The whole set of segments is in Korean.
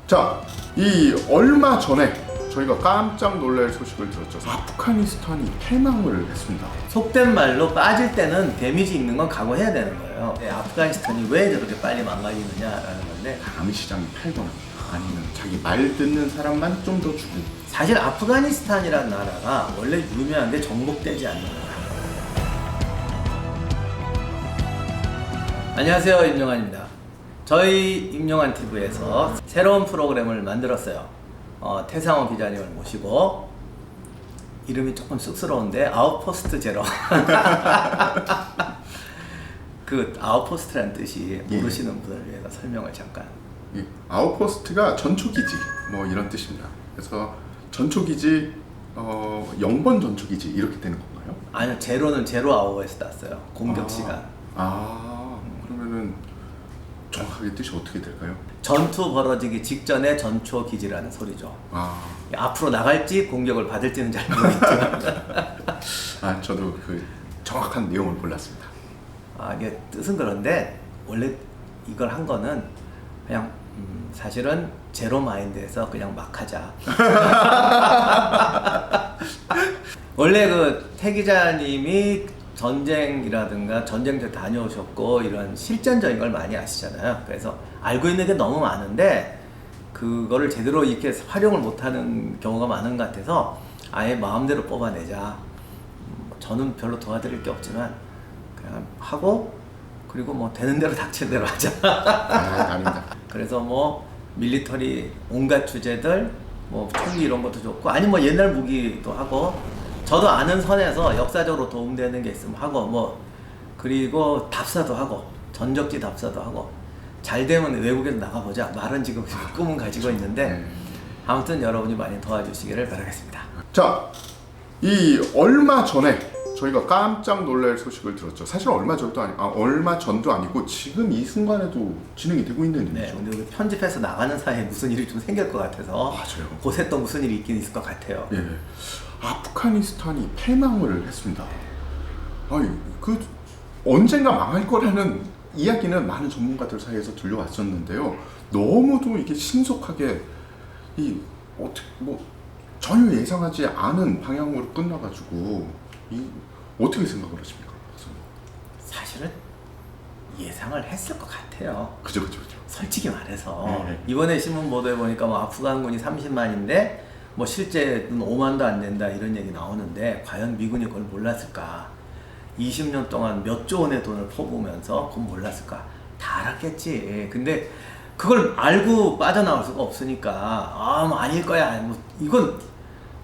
자, 이 얼마 전에 저희가 깜짝 놀랄 소식을 들었죠. 아프가니스탄이 패망을 했습니다. 속된 말로 빠질 때는 데미지 있는 건 각오해야 되는 거예요. 아프가니스탄이 왜 저렇게 빨리 망가지느냐라는 건데, 암시장이 팔거나 아니면 자기 말 듣는 사람만 좀 더 주고. 사실 아프가니스탄이라는 나라가 원래 유명한 게 정복되지 않는 거예요. 안녕하세요, 임용환입니다. 저희 임용환 TV에서 새로운 프로그램을 만들었어요. 태상호 기자님을 모시고, 이름이 조금 쑥스러운데 아웃포스트 제로. 그 아웃포스트라는 뜻이 모르시는 분을 위해서 설명을 잠깐. 아웃포스트가 전초기지 뭐 이런 뜻입니다. 그래서 전초기지 0번 전초기지 이렇게 되는 건가요? 아니요, 제로는 제로 아워에서 땄어요. 공격 시간. 그러면은 정확하게 뜻이 어떻게 될까요? 전투 벌어지기 직전의 전초 기지라는 소리죠. 앞으로 나갈지 공격을 받을지는 잘 모르겠지만. 저도 그 정확한 내용을 몰랐습니다. 이게 뜻은 그런데 원래 이걸 한 거는 그냥 사실은 제로 마인드에서 그냥 막 하자. 원래 그 태 기자님이 전쟁이라든가 전쟁터 다녀오셨고 이런 실전적인 걸 많이 아시잖아요. 그래서 알고 있는 게 너무 많은데 그거를 제대로 이렇게 활용을 못하는 경우가 많은 것 같아서 아예 마음대로 뽑아내자. 저는 별로 도와드릴 게 없지만 그냥 하고, 그리고 뭐 되는 대로 닥치는 대로 하자. 아닙니다. 그래서 뭐 밀리터리 온갖 주제들, 뭐 총기 이런 것도 좋고, 아니 뭐 옛날 무기도 하고, 저도 아는 선에서 역사적으로 도움되는 게 있으면 하고, 뭐 그리고 답사도 하고, 전적지 답사도 하고, 잘 되면 외국에도 나가보자. 말은 지금 꿈은 가지고 있는데 아무튼 여러분이 많이 도와주시기를 바라겠습니다. 자, 이 얼마 전에 저희가 깜짝 놀랄 소식을 들었죠. 사실 얼마 전도 아니고 지금 이 순간에도 진행이 되고 있는 일이죠. 네, 근데 우리 편집해서 나가는 사이에 무슨 일이 좀 생길 것 같아서. 맞아요. 곳에 또 무슨 일이 있긴 있을 것 같아요. 예, 아프가니스탄이 패망을 했습니다. 그 언젠가 망할 거라는 이야기는 많은 전문가들 사이에서 들려왔었는데요. 너무도 이게 신속하게 전혀 예상하지 않은 방향으로 끝나가지고 어떻게 생각을 하십니까? 사실은 예상을 했을 것 같아요. 그죠. 솔직히 말해서 네. 이번에 신문 보도해 보니까 뭐 아프간군이 30만인데 뭐 실제는 5만도 안 된다 이런 얘기 나오는데, 과연 미군이 그걸 몰랐을까? 20년 동안 몇 조 원의 돈을 퍼부으면서 그건 몰랐을까? 다 알았겠지. 근데 그걸 알고 빠져나올 수가 없으니까 뭐 아닐 거야. 뭐 이건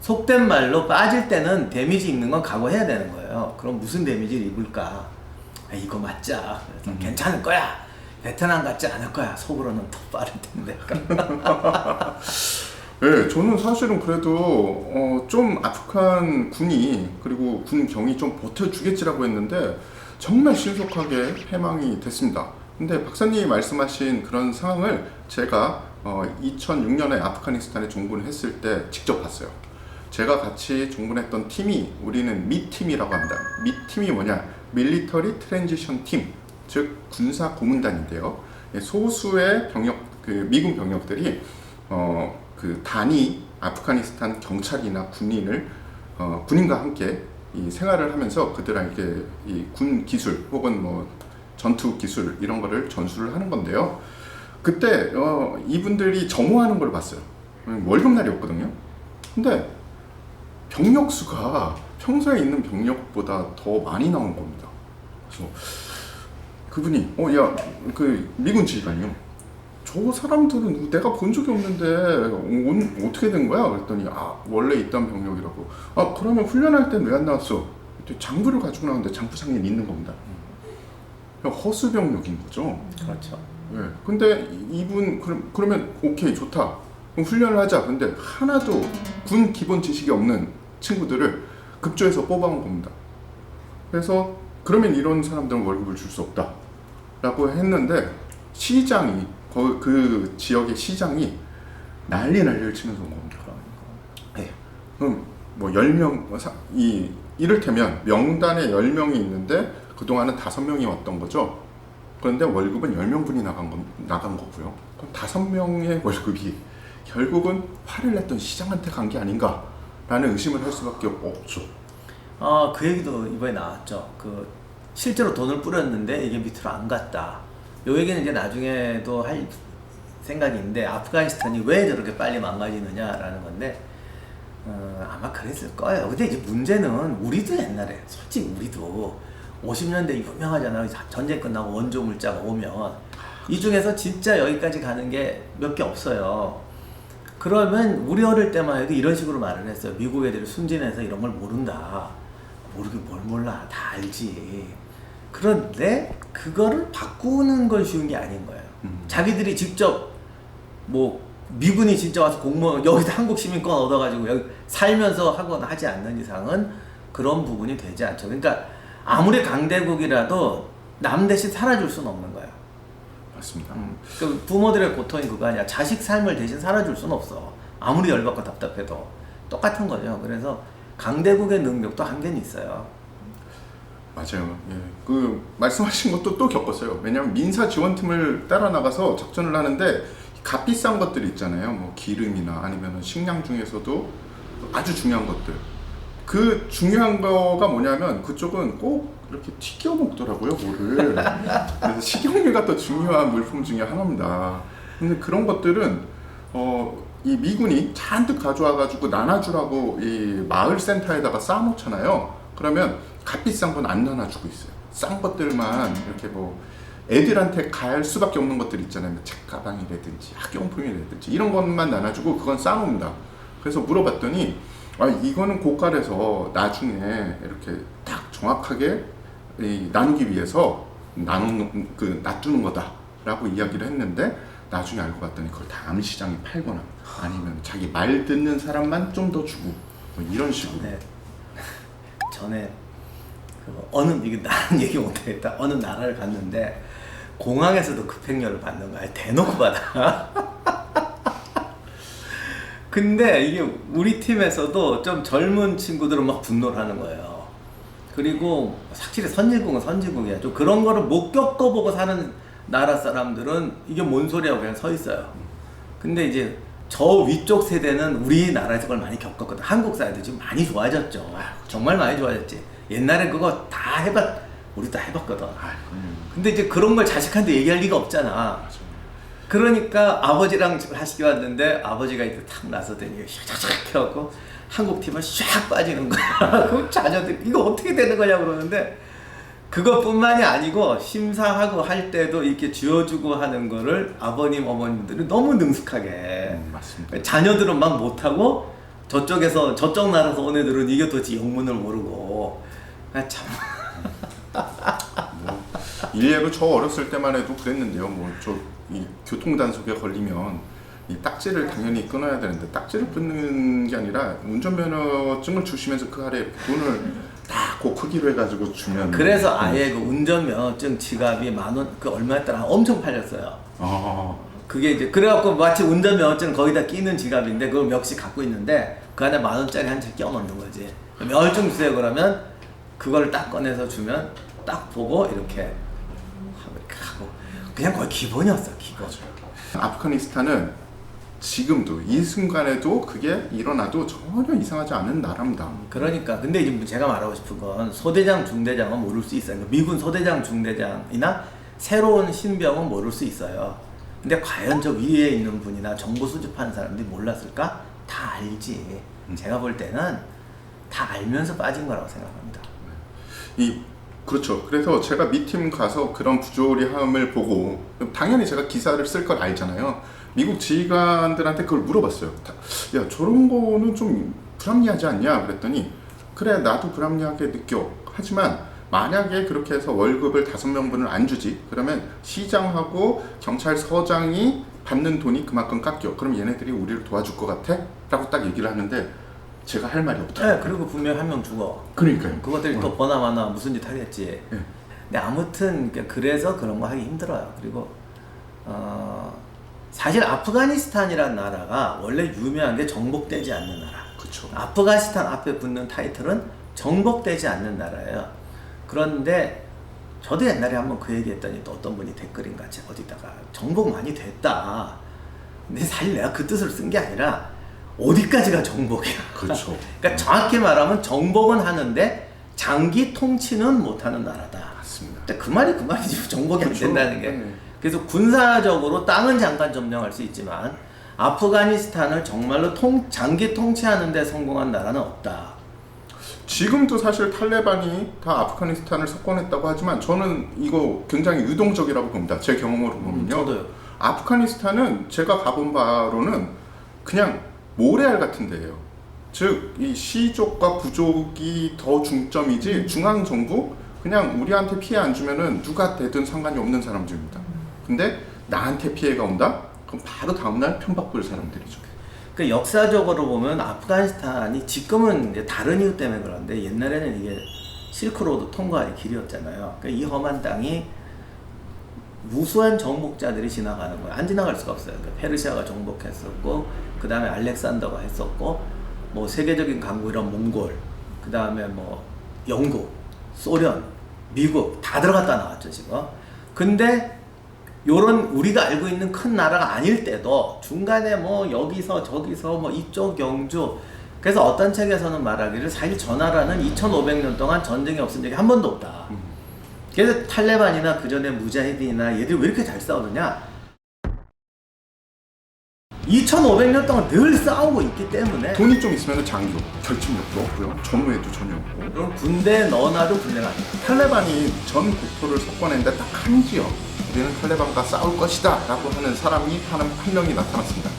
속된 말로 빠질 때는 데미지 입는 건 각오해야 되는 거예요. 그럼 무슨 데미지를 입을까? 이거 맞자. 그래서 괜찮을 거야. 베트남 같지 않을 거야. 속으로는 더 빠를 텐데. 네, 저는 사실은 그래도 좀 아프간 군이 그리고 군경이 좀 버텨주겠지라고 했는데 정말 신속하게 패망이 됐습니다. 근데 박사님이 말씀하신 그런 상황을 제가 2006년에 아프가니스탄에 종군을 했을 때 직접 봤어요. 제가 같이 종군했던 팀이, 우리는 미팀이라고 합니다. 미팀이 뭐냐? 밀리터리 트랜지션 팀, 즉 군사 고문단인데요. 소수의 미군 병력들이 그 단위 아프가니스탄 경찰이나 군인과 함께 이 생활을 하면서 그들에게 이 군 기술 혹은 뭐 전투 기술 이런 거를 전수를 하는 건데요. 그때 이분들이 점호하는 걸 봤어요. 월급날이었거든요. 근데 병력 수가 평소에 있는 병력보다 더 많이 나온 겁니다. 그래서 그분이 그 미군 지휘관이요. 저 사람들은 내가 본 적이 없는데 어떻게 된 거야? 그랬더니 원래 있던 병력이라고. 그러면 훈련할 땐 왜 안 나왔어? 장부를 가지고 나왔는데 장부상에 있는 겁니다. 허수 병력인 거죠. 그렇죠. 네. 근데 이분 그러면 오케이 좋다. 그럼 훈련을 하자. 근데 하나도 군 기본 지식이 없는 친구들을 급조해서 뽑아온 겁니다. 그래서 그러면 이런 사람들은 월급을 줄 수 없다라고 했는데 시장이 그 지역의 시장이 난리를 치면서 온 겁니다. 네. 그럼 뭐 10명 이를테면 명단에 10명이 있는데 그동안은 5명이 왔던 거죠. 그런데 월급은 10명분이 나간 거고요. 그럼 5명의 월급이 결국은 화를 냈던 시장한테 간 게 아닌가라는 의심을 할 수밖에 없죠. 그 얘기도 이번에 나왔죠. 실제로 돈을 뿌렸는데 이게 밑으로 안 갔다. 요 얘기는 이제 나중에도 할 생각이 있는데, 아프가니스탄이 왜 저렇게 빨리 망가지느냐라는 건데, 아마 그랬을 거예요. 근데 이제 문제는 우리도 옛날에, 솔직히 우리도 50년대 유명하잖아요. 전쟁 끝나고 원조 물자가 오면 이 중에서 진짜 여기까지 가는 게 몇 개 없어요. 그러면 우리 어릴 때만 해도 이런 식으로 말을 했어요. 미국 애들이 순진해서 이런 걸 모른다. 모르긴 뭘 몰라. 다 알지. 그런데 그거를 바꾸는 건 쉬운 게 아닌 거예요. 자기들이 직접 뭐 미군이 진짜 와서 공무원 여기서 한국 시민권 얻어가지고 여기 살면서 하거나 하지 않는 이상은 그런 부분이 되지 않죠. 그러니까 아무리 강대국이라도 남 대신 살아줄 수는 없는 거예요. 맞습니다. 그 부모들의 고통이 그거 아니야. 자식 삶을 대신 살아줄 수는 없어. 아무리 열받고 답답해도 똑같은 거죠. 그래서 강대국의 능력도 한계는 있어요. 맞아요. 예. 그 말씀하신 것도 또 겪었어요. 왜냐하면 민사 지원팀을 따라 나가서 작전을 하는데 값비싼 것들 있잖아요. 뭐 기름이나 아니면 식량 중에서도 아주 중요한 것들. 그 중요한 거가 뭐냐면 그쪽은 꼭 이렇게 튀겨 먹더라고요, 뭐를. 그래서 식용유가 또 중요한 물품 중에 하나입니다. 근데 그런 것들은 이 미군이 잔뜩 가져와가지고 나눠주라고 이 마을 센터에다가 쌓아놓잖아요. 그러면 값비싼 건 안 나눠주고 있어요. 싼 것들만 이렇게 뭐 애들한테 갈 수밖에 없는 것들 있잖아요. 책가방이라든지 학용품이라든지 이런 것만 나눠주고 그건 쌓아놓습니다. 그래서 물어봤더니 이거는 고가라서 나중에 이렇게 딱 정확하게 나누기 위해서 놔두는 거다라고 이야기를 했는데, 나중에 알고 봤더니 그걸 다음 시장에 팔거나 아니면 자기 말 듣는 사람만 좀 더 주고 뭐 이런 식으로. 네. 전에 이게 나는 얘기 못하겠다. 어느 나라를 갔는데 공항에서도 급행료를 받는 거야. 대놓고 받아. 근데 이게 우리 팀에서도 좀 젊은 친구들은 막 분노를 하는 거예요. 그리고 확실히 선진국은 선진국이야. 좀 그런 거를 못 겪어보고 사는 나라 사람들은 이게 뭔 소리야 그냥 서 있어요. 근데 이제 저 위쪽 세대는 우리나라에서 그걸 많이 겪었거든. 한국 사회도 지금 많이 좋아졌죠. 정말 많이 좋아졌지. 옛날에 그거 다 우리 다 해봤거든. 근데 이제 그런 걸 자식한테 얘기할 리가 없잖아. 그러니까 아버지랑 하시기 왔는데 아버지가 이제 탁 나서더니 샥샥 해갖고 한국 팀은 샥 빠지는 거야. 그럼 자녀들 이거 어떻게 되는 거냐 그러는데, 그것뿐만이 아니고 심사하고 할 때도 이렇게 쥐어주고 하는 거를 아버님 어머님들은 너무 능숙하게 맞습니다. 자녀들은 막 못하고 저쪽 나라에서 온 애들은 이게 도대체 영문을 모르고 참. 일례로 저 어렸을 때만 해도 그랬는데요. 이 교통단속에 걸리면 이 딱지를 당연히 끊어야 되는데, 딱지를 끊는 게 아니라 운전면허증을 주시면서 그 아래 돈을 딱 그 크기로 해가지고 주면. 그래서 아예 그 운전면허증 지갑이 10,000원 그 얼마였더라 엄청 팔렸어요. 그게 이제 그래갖고 마치 운전면허증 거기다 끼는 지갑인데 그걸 역시 갖고 있는데 그 안에 10,000원짜리 한 채 끼워 넣는 거지. 면허증 주세요 그러면 그걸 딱 꺼내서 주면 딱 보고 이렇게 하고 그냥 거의 기본이었어, 기본. 아프가니스탄은 지금도 이 순간에도 그게 일어나도 전혀 이상하지 않은 나라입니다. 그러니까 근데 이제 제가 말하고 싶은 건 소대장, 중대장은 모를 수 있어요. 미군 소대장, 중대장이나 새로운 신병은 모를 수 있어요. 근데 과연 저 위에 있는 분이나 정보 수집하는 사람들이 몰랐을까? 다 알지. 제가 볼 때는 다 알면서 빠진 거라고 생각합니다. 그렇죠. 그래서 제가 미팀 가서 그런 부조리함을 보고 당연히 제가 기사를 쓸 걸 알잖아요. 미국 지휘관들한테 그걸 물어봤어요. 야, 저런 거는 좀 불합리하지 않냐? 그랬더니 그래, 나도 불합리하게 느껴. 하지만 만약에 그렇게 해서 월급을 5명분을 안 주지, 그러면 시장하고 경찰서장이 받는 돈이 그만큼 깎여. 그럼 얘네들이 우리를 도와줄 것 같아? 라고 딱 얘기를 하는데 제가 할 말이 없더라고요. 네, 그리고 분명 한 명 죽어. 그러니까요. 그것들이 또 버나마나 무슨 짓 하겠지. 네. 근데 아무튼 그래서 그런 거 하기 힘들어요. 그리고 사실 아프가니스탄이라는 나라가 원래 유명한 게 정복되지 않는 나라. 그렇죠. 아프가니스탄 앞에 붙는 타이틀은 정복되지 않는 나라예요. 그런데 저도 옛날에 한번 그 얘기했더니 또 어떤 분이 댓글인가 어디다가 정복 많이 됐다. 근데 사실 내가 그 뜻을 쓴 게 아니라 어디까지가 정복이야. 그렇죠. 그러니까 정확히 말하면 정복은 하는데 장기 통치는 못하는 나라다. 맞습니다. 근데 그 말이지 정복이 그렇죠. 안 된다는 게. 네. 그래서 군사적으로 땅은 잠깐 점령할 수 있지만 아프가니스탄을 정말로 장기 통치하는 데 성공한 나라는 없다. 지금도 사실 탈레반이 다 아프가니스탄을 석권했다고 하지만 저는 이거 굉장히 유동적이라고 봅니다. 제 경험으로 보면요. 저도요. 아프가니스탄은 제가 가본 바로는 그냥 모래알 같은 데예요. 즉 이 시족과 부족이 더 중점이지 중앙 정부 그냥 우리한테 피해 안 주면은 누가 되든 상관이 없는 사람들입니다. 근데 나한테 피해가 온다? 그럼 바로 다음날 편박볼 사람들이죠. 그 역사적으로 보면 아프가니스탄이 지금은 이제 다른 이유 때문에 그런데 옛날에는 이게 실크로드 통과의 길이었잖아요. 그러니까 이 험한 땅이 무수한 정복자들이 지나가는 거예요. 안 지나갈 수가 없어요. 그러니까 페르시아가 정복했었고, 그 다음에 알렉산더가 했었고, 뭐 세계적인 강국 이런 몽골, 그 다음에 뭐 영국, 소련, 미국 다 들어갔다 나왔죠 지금. 근데 요런 우리가 알고 있는 큰 나라가 아닐 때도 중간에 뭐 여기서 저기서 뭐 이쪽 영주, 그래서 어떤 책에서는 말하기를 사실 저 나라는 2500년 동안 전쟁이 없은 적이 한 번도 없다. 그래서 탈레반이나 그 전에 무자히딘이나 얘들이 왜 이렇게 잘 싸우느냐? 2500년 동안 늘 싸우고 있기 때문에. 돈이 좀 있으면 장교, 결집력도 없고요. 전후에도 전혀 없고. 그럼 군대 넣어놔도 군대가 안 돼. 탈레반이 전 국토를 석권했는데 딱 한 지역 우리는 탈레반과 싸울 것이다 라고 하는 사람이 한 명이 나타났습니다.